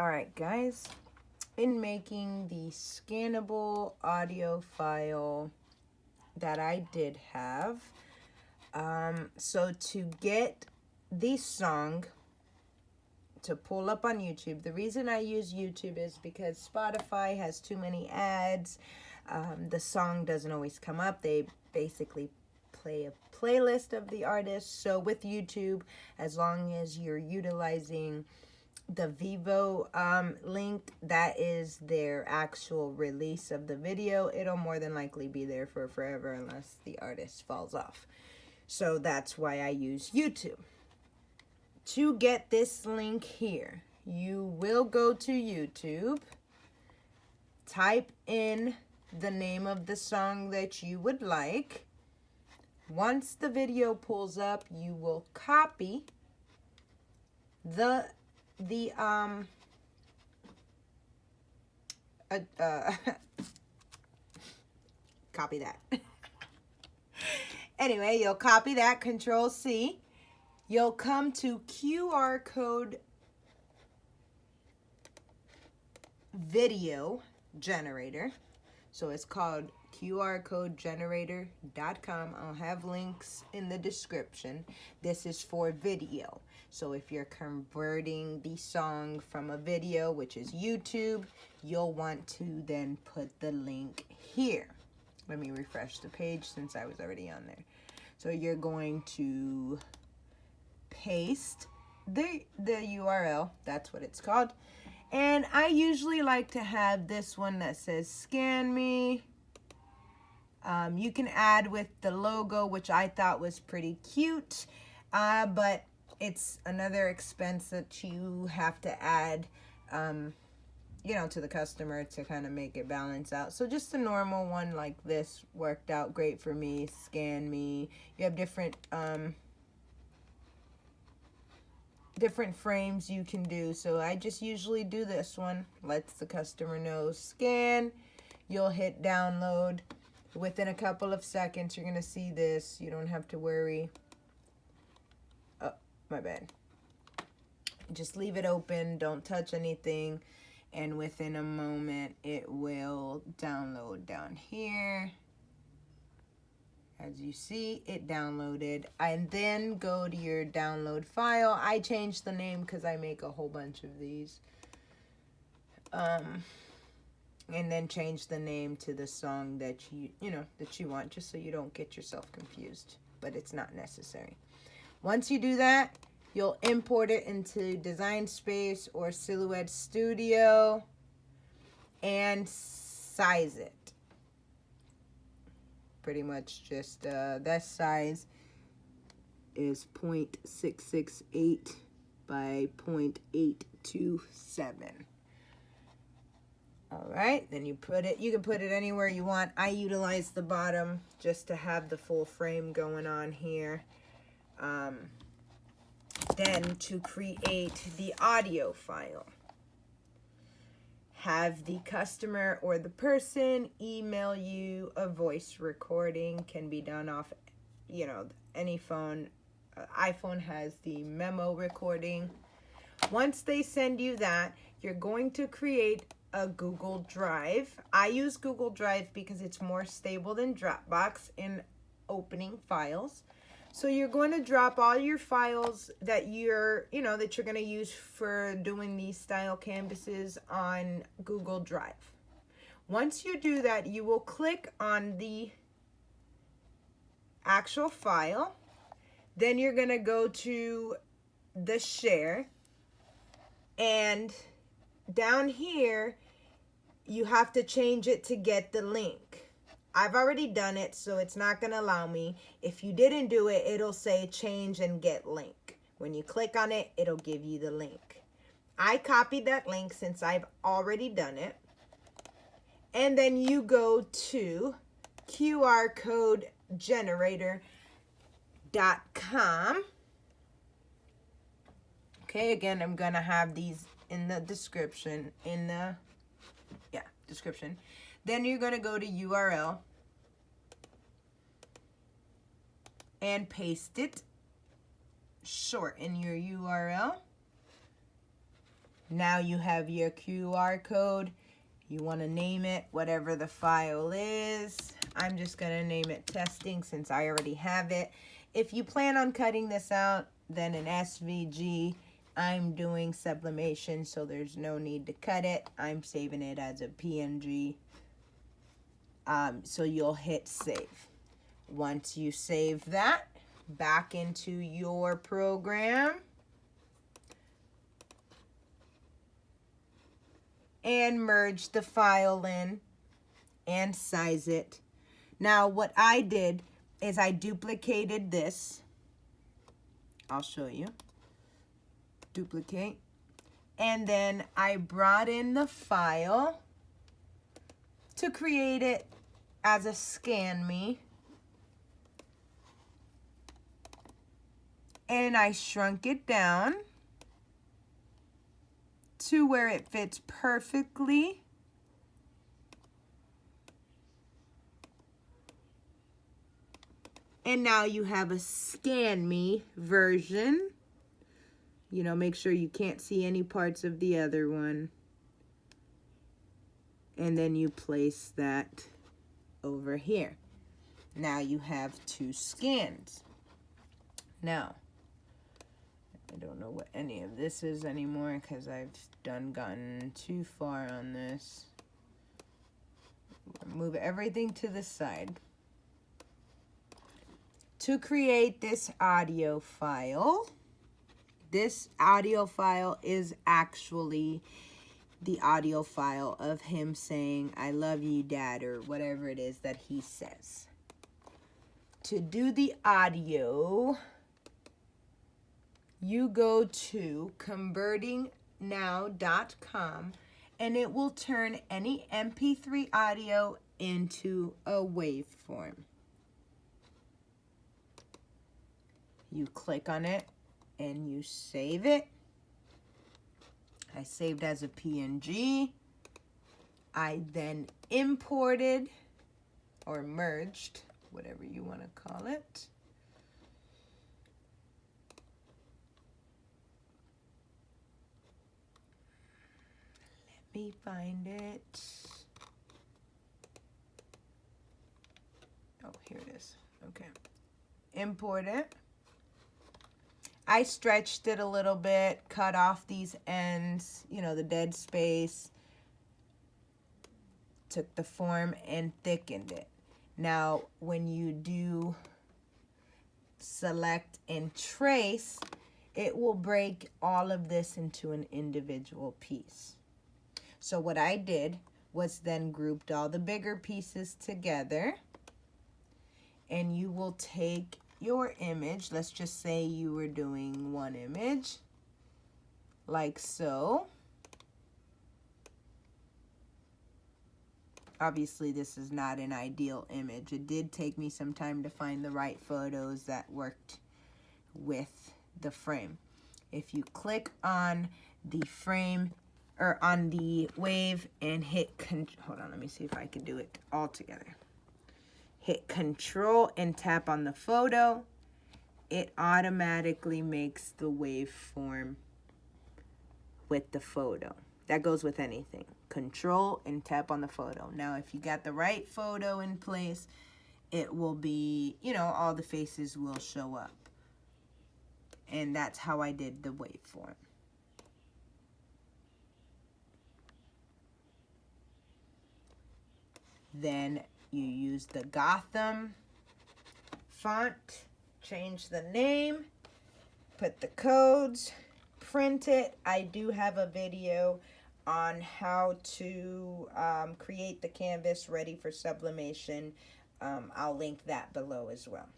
All right, guys, in making the scannable audio file that I did have, so to get the song to pull up on YouTube, the reason I use YouTube is because Spotify has too many ads. The song doesn't always come up. They basically play a playlist of the artist. So with YouTube, as long as you're utilizing the Vivo link, that is their actual release of the video, it'll more than likely be there for forever unless the artist falls off. So that's why I use YouTube. To get this link here, you will go to YouTube, type in the name of the song that you would like. Once the video pulls up, you will copy copy that. Anyway, you'll copy that, Control C. You'll come to QR code video generator. So it's called qrcodegenerator.com. I'll have links in the description. This is for video. So if you're converting the song from a video, which is YouTube, you'll want to then put the link here. Let me refresh the page since I was already on there. So you're going to paste the URL. That's what it's called. And I usually like to have this one that says scan me. You can add with the logo, which I thought was pretty cute, but it's another expense that you have to add, to the customer to kind of make it balance out. So just a normal one like this worked out great for me. Scan me. You have different frames you can do. So I just usually do this one. Lets the customer know scan. You'll hit download. Within a couple of seconds, you're going to see this. You don't have to worry. Oh, my bad. Just leave it open. Don't touch anything. And within a moment, it will download down here. As you see, it downloaded. And then go to your download file. I changed the name because I make a whole bunch of these. And then change the name to the song that you want, just so you don't get yourself confused. But it's not necessary. Once you do that, you'll import it into Design Space or Silhouette Studio and size it. Pretty much just that size is 0.668 by 0.827. All right, then you can put it anywhere you want. I utilize the bottom just to have the full frame going on here. Then to create the audio file, have the customer or the person email you a voice recording. Can be done off, any phone. iPhone has the memo recording. Once they send you that, you're going to create a Google Drive. I use Google Drive because it's more stable than Dropbox in opening files. So you're going to drop all your files that you're going to use for doing these style canvases on Google Drive. Once you do that, you will click on the actual file. Then you're going to go to the share, and down here, you have to change it to get the link. I've already done it, so it's not going to allow me. If you didn't do it, it'll say change and get link. When you click on it, it'll give you the link. I copied that link since I've already done it. And then you go to qrcodegenerator.com. Okay, again, I'm going to have these in the description, description. Then you're going to go to URL and paste it. Shorten your URL. Now you have your QR code. You want to name it whatever the file is. I'm just going to name it testing since I already have it. If you plan on cutting this out, then an SVG. I'm doing sublimation, so there's no need to cut it. I'm saving it as a PNG. So you'll hit save. Once you save that, back into your program. And merge the file in and size it. Now what I did is I duplicated this. I'll show you. Duplicate. And then I brought in the file to create it as a scan me. And I shrunk it down to where it fits perfectly. And now you have a scan me version. You know, make sure you can't see any parts of the other one. And then you place that over here. Now you have two scans. Now, I don't know what any of this is anymore because I've gotten too far on this. Move everything to the side. To create this audio file is actually the audio file of him saying, "I love you, Dad," or whatever it is that he says. To do the audio, you go to convertingnow.com and it will turn any MP3 audio into a waveform. You click on it and you save it. I saved as a PNG. I then imported or merged, whatever you want to call it. Let me find it. Oh, here it is. Okay. Import it. I stretched it a little bit, cut off these ends, you know, the dead space. Took the form and thickened it. Now, when you do select and trace, it will break all of this into an individual piece. So what I did was then grouped all the bigger pieces together, and you will take your image. Let's just say you were doing one image, like so. Obviously, this is not an ideal image. It did take me some time to find the right photos that worked with the frame. If you click on the frame or on the wave and hit, hold on, let me see if I can do it all together. Hit Control and tap on the photo, it automatically makes the waveform with the photo. That goes with anything. Control and tap on the photo. Now, if you got the right photo in place, it will be, you know, all the faces will show up. And that's how I did the waveform. Then you use the Gotham font, change the name, put the codes, print it. I do have a video on how to create the canvas ready for sublimation. I'll link that below as well.